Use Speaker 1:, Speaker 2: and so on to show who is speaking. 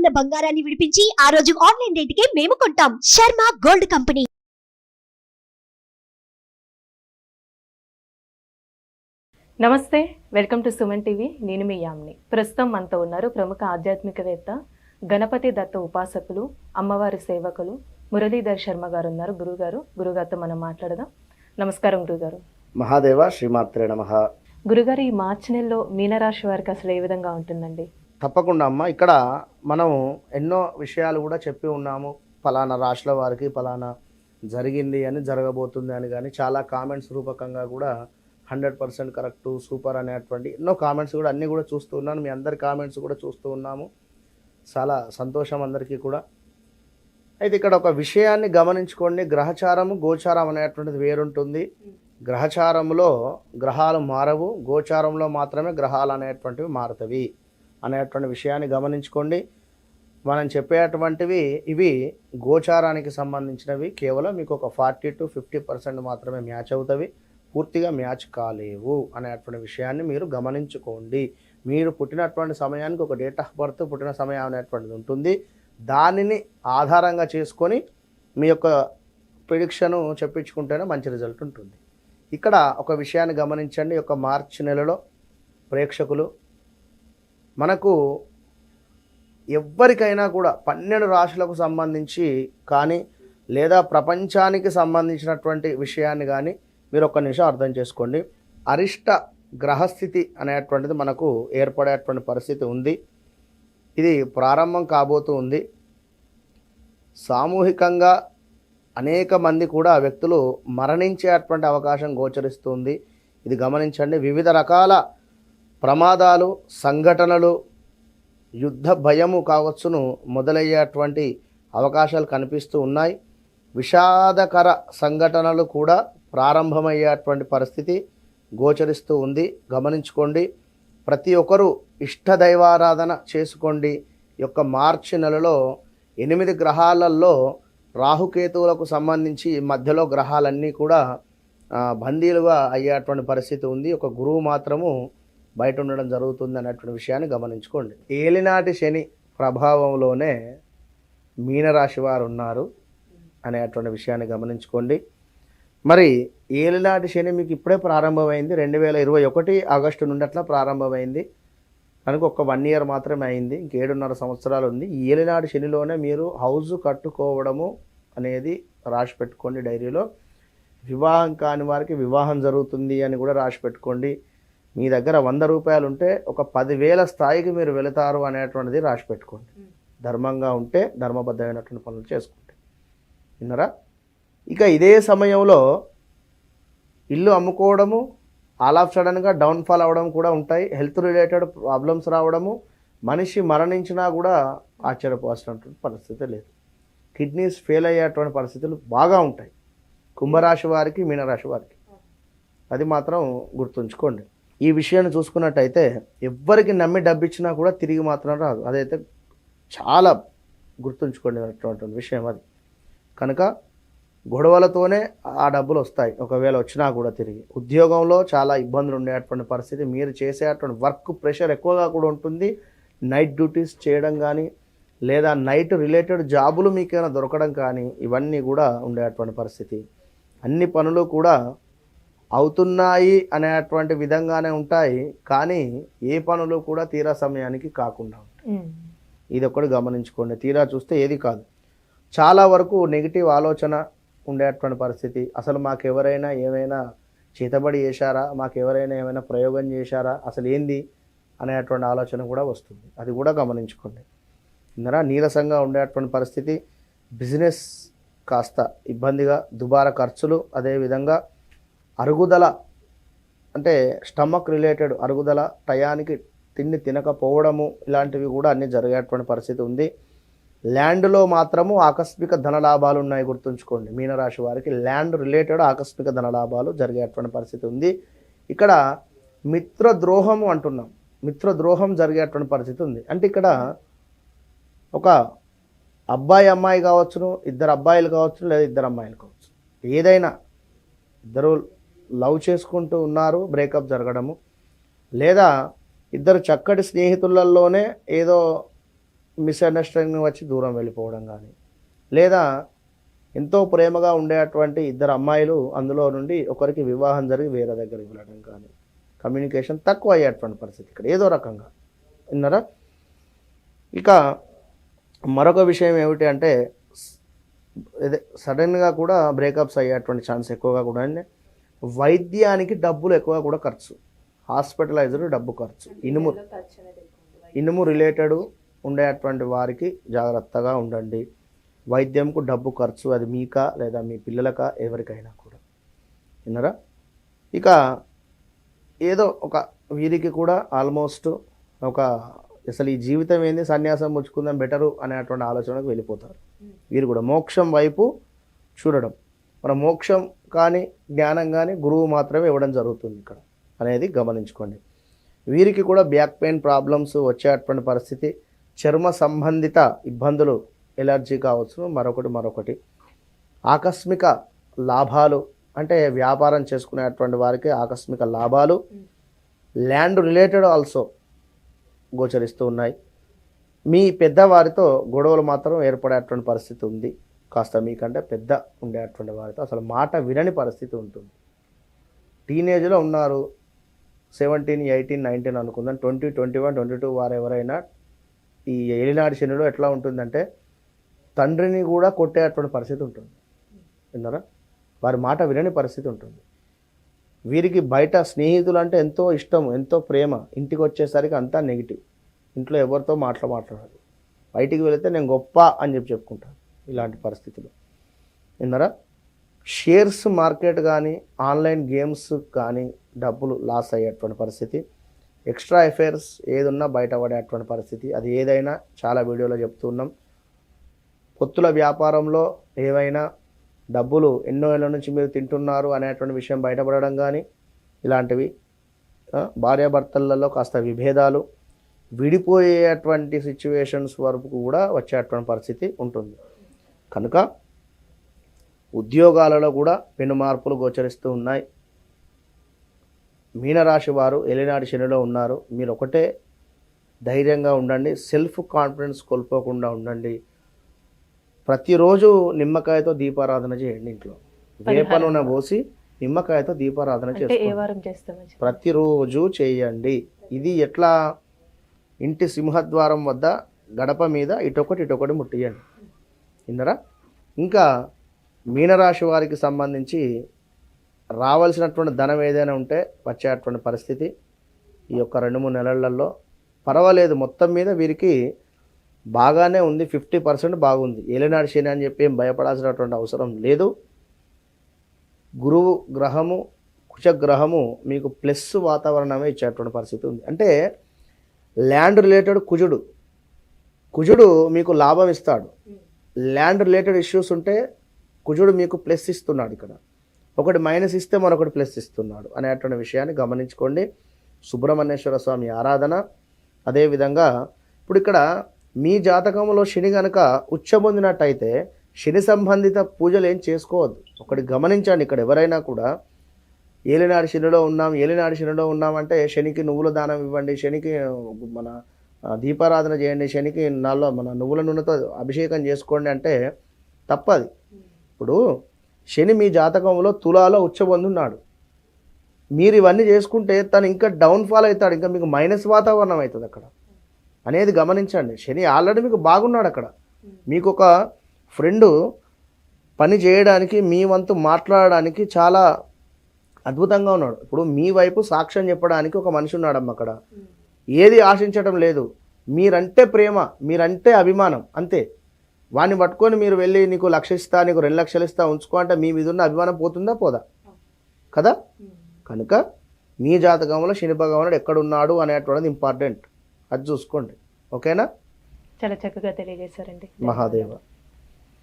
Speaker 1: ఉన్న బంగారాన్ని విడిపించి ఆ రోజు ఆన్లైన్ రేటుకే మేము కొంటాం. Sharma gold company.
Speaker 2: నమస్తే, వెల్కమ్ టు సుమన్ టీవీ. నేను మీ యామ్ని. ప్రస్తుతం మనతో ఉన్నారు ప్రముఖ ఆధ్యాత్మికవేత్త, గణపతి దత్త ఉపాసకులు, అమ్మవారి సేవకులు మురళీధర్ శర్మ గారు ఉన్నారు. గురుగారితో మనం మాట్లాడదాం. నమస్కారం గురుగారు.
Speaker 3: మహాదేవ శ్రీమాత్రే నమః.
Speaker 2: గురుగారు, ఈ మార్చి నెలలో మీనరాశి వారికి అసలు ఏ విధంగా ఉంటుందండి?
Speaker 3: తప్పకుండా అమ్మ, ఇక్కడ మనం ఎన్నో విషయాలు కూడా చెప్పి ఉన్నాము. ఫలానా రాశుల వారికి ఫలానా జరిగింది అని, జరగబోతుంది అని, కానీ చాలా కామెంట్స్ రూపకంగా కూడా 100% కరెక్ట్, సూపర్ అనేటువంటి ఎన్నో కామెంట్స్ కూడా అన్నీ కూడా చూస్తూ ఉన్నాను. మీ అందరి కామెంట్స్ కూడా చూస్తూ ఉన్నాము. చాలా సంతోషం అందరికీ కూడా. అయితే ఇక్కడ ఒక విషయాన్ని గమనించుకోండి. గ్రహచారము గోచారం అనేటువంటిది వేరుంటుంది. గ్రహచారంలో గ్రహాలు మారవు, గోచారంలో మాత్రమే గ్రహాలు అనేటువంటివి మారుతవి అనేటువంటి విషయాన్ని గమనించుకోండి. మనం చెప్పేటువంటివి ఇవి గోచారానికి సంబంధించినవి. కేవలం మీకు ఒక 40 to 50% మాత్రమే మ్యాచ్ అవుతవి, పూర్తిగా మ్యాచ్ కాలేవు అనేటువంటి విషయాన్ని మీరు గమనించుకోండి. మీరు పుట్టినటువంటి సమయానికి ఒక డేట్ ఆఫ్ బర్త్, పుట్టిన సమయం అనేటువంటిది ఉంటుంది. దానిని ఆధారంగా చేసుకొని మీ యొక్క ప్రిడిక్షను చెప్పించుకుంటేనే మంచి రిజల్ట్ ఉంటుంది. ఇక్కడ ఒక విషయాన్ని గమనించండి. యొక్క మార్చి నెలలో ప్రేక్షకులు, మనకు ఎవ్వరికైనా కూడా 12 రాశులకు సంబంధించి కానీ, లేదా ప్రపంచానికి సంబంధించినటువంటి విషయాన్ని కానీ మీరు ఒక్క నిమిషం అర్థం చేసుకోండి. అరిష్ట గ్రహస్థితి అనేటువంటిది మనకు ఏర్పడేటువంటి పరిస్థితి ఉంది. ఇది ప్రారంభం కాబోతూ ఉంది. సామూహికంగా అనేక మంది కూడా వ్యక్తులు మరణించేటువంటి అవకాశం గోచరిస్తుంది. ఇది గమనించండి. వివిధ రకాల ప్రమాదాలు, సంఘటనలు, యుద్ధ భయము కావచ్చును మొదలయ్యేటువంటి అవకాశాలు కనిపిస్తూ ఉన్నాయి. విషాదకర సంఘటనలు కూడా ప్రారంభమయ్యేటువంటి పరిస్థితి గోచరిస్తూ ఉంది. గమనించుకోండి. ప్రతి ఒక్కరూ ఇష్టదైవారాధన చేసుకోండి. యొక్క మార్చి నెలలో 8 గ్రహాలలో రాహుకేతువులకు సంబంధించి మధ్యలో గ్రహాలన్నీ కూడా బందీలుగా అయ్యేటువంటి పరిస్థితి ఉంది. ఒక గురువు మాత్రము బయట ఉండడం జరుగుతుంది అనేటువంటి విషయాన్ని గమనించుకోండి. ఏలినాటి శని ప్రభావంలోనే మీనరాశి వారు ఉన్నారు అనేటువంటి విషయాన్ని గమనించుకోండి. మరి ఏలినాటి శని మీకు ఇప్పుడే ప్రారంభమైంది. 2021 ఆగస్టు నుండి అట్లా ప్రారంభమైంది. మనకు ఒక 1 year మాత్రమే అయింది. ఇంక 7.5 సంవత్సరాలు ఉంది. ఈ ఏలినాటి శనిలోనే మీరు హౌస్ కట్టుకోవడము అనేది రాసి పెట్టుకోండి డైరీలో. వివాహం కాని వారికి వివాహం జరుగుతుంది అని కూడా రాసి పెట్టుకోండి. మీ దగ్గర 100 రూపాయలు ఉంటే ఒక 10,000 స్థాయికి మీరు వెళతారు అనేటువంటిది రాసి పెట్టుకోండి. ధర్మంగా ఉంటే, ధర్మబద్ధమైనటువంటి పనులు చేసుకుంటే. విన్నారా? ఇక ఇదే సమయంలో ఇల్లు అమ్ముకోవడము, ఆల్ ఆఫ్ సడన్గా డౌన్ఫాల్ అవ్వడం కూడా ఉంటాయి. హెల్త్ రిలేటెడ్ ప్రాబ్లమ్స్ రావడము, మనిషి మరణించినా కూడా ఆశ్చర్యపోవాల్సినటువంటి పరిస్థితి లేదు. కిడ్నీస్ ఫెయిల్ అయ్యేటువంటి పరిస్థితులు బాగా ఉంటాయి కుంభరాశి వారికి, మీనరాశి వారికి. అది మాత్రం గుర్తుంచుకోండి. ఈ విషయాన్ని చూసుకున్నట్టయితే ఎవ్వరికి నమ్మి డబ్బిచ్చినా కూడా తిరిగి మాత్రం రాదు. అదైతే చాలా గుర్తుంచుకోండి అటువంటి విషయం అది. కనుక గొడవలతోనే ఆ డబ్బులు వస్తాయి, ఒకవేళ వచ్చినా కూడా తిరిగి. ఉద్యోగంలో చాలా ఇబ్బందులు ఉండేటువంటి పరిస్థితి. మీరు చేసేటువంటి వర్క్ ప్రెషర్ ఎక్కువగా కూడా ఉంటుంది. నైట్ డ్యూటీస్ చేయడం కానీ, లేదా నైట్ రిలేటెడ్ జాబులు మీకైనా దొరకడం కానీ, ఇవన్నీ కూడా ఉండేటువంటి పరిస్థితి. అన్ని పనులు కూడా అవుతున్నాయి అనేటువంటి విధంగానే ఉంటాయి, కానీ ఏ పనులు కూడా తీరా సమయానికి కాకుండా ఉంటాయి. ఇది ఒకటి గమనించుకోండి. తీరా చూస్తే ఏది కాదు. చాలా వరకు నెగిటివ్ ఆలోచన ఉండేటువంటి పరిస్థితి. అసలు మాకెవరైనా ఏమైనా చేతబడి చేశారా, మాకెవరైనా ఏమైనా ప్రయోగం చేశారా, అసలు ఏంది అనేటువంటి ఆలోచన కూడా వస్తుంది. అది కూడా గమనించుకోండి. నీరసంగా ఉండేటువంటి పరిస్థితి. బిజినెస్ కాస్త ఇబ్బందిగా, దుబారా ఖర్చులు, అదేవిధంగా అరుగుదల, అంటే స్టమక్ రిలేటెడ్ అరుగుదల, టయానికి తిండి తినకపోవడము, ఇలాంటివి కూడా అన్నీ జరిగేటువంటి పరిస్థితి ఉంది. ల్యాండ్లో మాత్రము ఆకస్మిక ధనలాభాలు ఉన్నాయి. గుర్తుంచుకోండి. మీనరాశి వారికి ల్యాండ్ రిలేటెడ్ ఆకస్మిక ధనలాభాలు జరిగేటువంటి పరిస్థితి ఉంది. ఇక్కడ మిత్రద్రోహము అంటున్నాం. మిత్రద్రోహం జరిగేటువంటి పరిస్థితి ఉంది. అంటే ఇక్కడ ఒక అబ్బాయి అమ్మాయి కావచ్చును, 2 అబ్బాయిలు కావచ్చు, లేదా 2 అమ్మాయిలు కావచ్చు, ఏదైనా ఇద్దరు లవ్ చేసుకుంటూ ఉన్నారు, బ్రేకప్ జరగడము, లేదా ఇద్దరు చక్కటి స్నేహితులలోనే ఏదో మిస్అండర్స్టాండింగ్ వచ్చి దూరం వెళ్ళిపోవడం కానీ, లేదా ఎంతో ప్రేమగా ఉండేటువంటి ఇద్దరు అమ్మాయిలు అందులో నుండి ఒకరికి వివాహం జరిగి వేరే దగ్గరికి వెళ్ళడం కానీ, కమ్యూనికేషన్ తక్కువ అయ్యేటువంటి పరిస్థితి ఇక్కడ ఏదో రకంగా విన్నారా. ఇక మరొక విషయం ఏమిటి అంటే ఇదే సడన్గా కూడా బ్రేకప్స్ అయ్యేటువంటి ఛాన్స్ ఎక్కువగా కూడా అండి. వైద్యానికి డబ్బులు ఎక్కువగా కూడా ఖర్చు, హాస్పిటలైజ్డ్ డబ్బు ఖర్చు, ఇనుము రిలేటెడ్ ఉండేటువంటి వారికి జాగ్రత్తగా ఉండండి. వైద్యంకు డబ్బు ఖర్చు, అది మీకా లేదా మీ పిల్లలకా ఎవరికైనా కూడా విన్నారా. ఇక ఏదో ఒక వీరికి కూడా ఆల్మోస్ట్ ఒక అసలు ఈ జీవితం ఏంది, సన్యాసం పుచ్చుకుందాం బెటరు అనేటువంటి ఆలోచనకు వెళ్ళిపోతారు. వీరు కూడా మోక్షం వైపు చూడడం, మన మోక్షం కానీ జ్ఞానం కానీ గురువు మాత్రమే ఇవ్వడం జరుగుతుంది ఇక్కడ అనేది గమనించుకోండి. వీరికి కూడా బ్యాక్ పెయిన్ ప్రాబ్లమ్స్ వచ్చేటువంటి పరిస్థితి, చర్మ సంబంధిత ఇబ్బందులు, ఎలర్జీ కావచ్చు, మరొకటి ఆకస్మిక లాభాలు, అంటే వ్యాపారం చేసుకునేటువంటి వారికి ఆకస్మిక లాభాలు, ల్యాండ్ రిలేటెడ్ ఆల్సో గోచరిస్తూ ఉన్నాయి. మీ పెద్దవారితో గొడవలు మాత్రం ఏర్పడేటువంటి పరిస్థితి ఉంది. కాస్త మీకంటే పెద్ద ఉండేటువంటి వారితో అసలు మాట వినని పరిస్థితి ఉంటుంది. టీనేజ్లో ఉన్నారు, 17, 18, 19 అనుకుందాం, 20, 21, 22 వారు ఎవరైనా ఈ ఏలినాటి శనిలో ఎట్లా ఉంటుందంటే తండ్రిని కూడా కొట్టేటువంటి పరిస్థితి ఉంటుంది. విన్నారా, వారి మాట వినని పరిస్థితి ఉంటుంది. వీరికి బయట స్నేహితులు అంటే ఎంతో ఇష్టం, ఎంతో ప్రేమ, ఇంటికి వచ్చేసరికి అంతా నెగిటివ్, ఇంట్లో ఎవరితో మాట్లాడరు, బయటికి వెళితే నేను గొప్ప అని చెప్పుకుంటాను. ఇలాంటి పరిస్థితులు విన్నారా. షేర్స్ మార్కెట్ కానీ ఆన్లైన్ గేమ్స్ కానీ డబ్బులు లాస్ అయ్యేటువంటి పరిస్థితి, ఎక్స్ట్రా అఫైర్స్ ఏదున్నా బయటపడేటువంటి పరిస్థితి, అది ఏదైనా చాలా వీడియోలో చెప్తున్నాం. పొత్తుల వ్యాపారంలో ఏవైనా డబ్బులు ఎన్నో ఏళ్ళ నుంచి మీరు తింటున్నారు అనేటువంటి విషయం బయటపడడం కానీ, ఇలాంటివి భార్యాభర్తలలో కాస్త విభేదాలు, విడిపోయేటువంటి సిచ్యువేషన్స్ వరకు కూడా వచ్చేటువంటి పరిస్థితి ఉంటుంది. కనుక ఉద్యోగాలలో కూడా పెను మార్పులు గోచరిస్తూ ఉన్నాయి. మీనరాశి వారు ఏలినాటి శనిలో ఉన్నారు. మీరు ఒకటే ధైర్యంగా ఉండండి, సెల్ఫ్ కాన్ఫిడెన్స్ కోల్పోకుండా ఉండండి. ప్రతిరోజు నిమ్మకాయతో దీపారాధన చేయండి. ఇంట్లో వేప నూనె పోసి నిమ్మకాయతో దీపారాధన చేసుకోండి, ప్రతిరోజు చేయండి. ఇది ఎట్లా, ఇంటి సింహద్వారం వద్ద గడప మీద ఇటొకటి ముట్టియండి. విన్నరా. ఇంకా మీనరాశి వారికి సంబంధించి రావాల్సినటువంటి ధనం ఏదైనా ఉంటే వచ్చేటువంటి పరిస్థితి ఈ యొక్క 2-3 నెలలలో పర్వాలేదు. మొత్తం మీద వీరికి బాగానే ఉంది, 50% బాగుంది. ఏలినాటి శని అని చెప్పి ఏం భయపడాల్సినటువంటి అవసరం లేదు. గురువు గ్రహము, కుజగ్రహము మీకు ప్లస్ వాతావరణమే ఇచ్చేటువంటి పరిస్థితి ఉంది. అంటే ల్యాండ్ రిలేటెడ్ కుజుడు మీకు లాభం ఇస్తాడు. ల్యాండ్ రిలేటెడ్ ఇష్యూస్ ఉంటే కుజుడు మీకు ప్లస్ ఇస్తున్నాడు. ఇక్కడ ఒకటి మైనస్ ఇస్తే మరొకటి ప్లస్ ఇస్తున్నాడు అనేటువంటి విషయాన్ని గమనించుకోండి. సుబ్రహ్మణ్యేశ్వర స్వామి ఆరాధన, అదేవిధంగా ఇప్పుడు ఇక్కడ మీ జాతకంలో శని కనుక ఉచ్చబొందినట్టయితే శని సంబంధిత పూజలు ఏం చేసుకోవద్దు. ఒకటి గమనించండి, ఇక్కడ ఎవరైనా కూడా ఏలినాటి శనిలో ఉన్నామంటే శనికి నువ్వుల దానం ఇవ్వండి, శనికి మన దీపారాధన చేయండి, శనికి మన నువ్వుల నూనెతో అభిషేకం చేసుకోండి అంటే తప్పది. ఇప్పుడు శని మీ జాతకంలో తులాలో ఉచ్చబొందున్నాడు. మీరు ఇవన్నీ చేసుకుంటే తను ఇంకా డౌన్ఫాల్ అవుతాడు, ఇంకా మీకు మైనస్ వాతావరణం అవుతుంది అక్కడ అనేది గమనించండి. శని ఆల్రెడీ మీకు బాగున్నాడు. అక్కడ మీకు ఒక ఫ్రెండు పని చేయడానికి, మీ వంతు మాట్లాడడానికి చాలా అద్భుతంగా ఉన్నాడు. ఇప్పుడు మీ వైపు సాక్ష్యం చెప్పడానికి ఒక మనిషి ఉన్నాడమ్మ. అక్కడ ఏది ఆశించడం లేదు, మీరంటే ప్రేమ, మీరంటే అభిమానం, అంతే. వాడిని పట్టుకొని మీరు వెళ్ళి నీకు 1 లక్ష ఇస్తా, నీకు 2 లక్షలు ఇస్తా, ఉంచుకో అంటే మీ మీద ఉన్న అభిమానం పోతుందా పోదా కదా. కనుక మీ జాతకంలో శని భగవానుడు ఎక్కడున్నాడు అనేటువంటిది ఇంపార్టెంట్, అది చూసుకోండి. ఓకేనా.
Speaker 2: చాలా చక్కగా తెలియజేశారండి.
Speaker 3: మహాదేవ.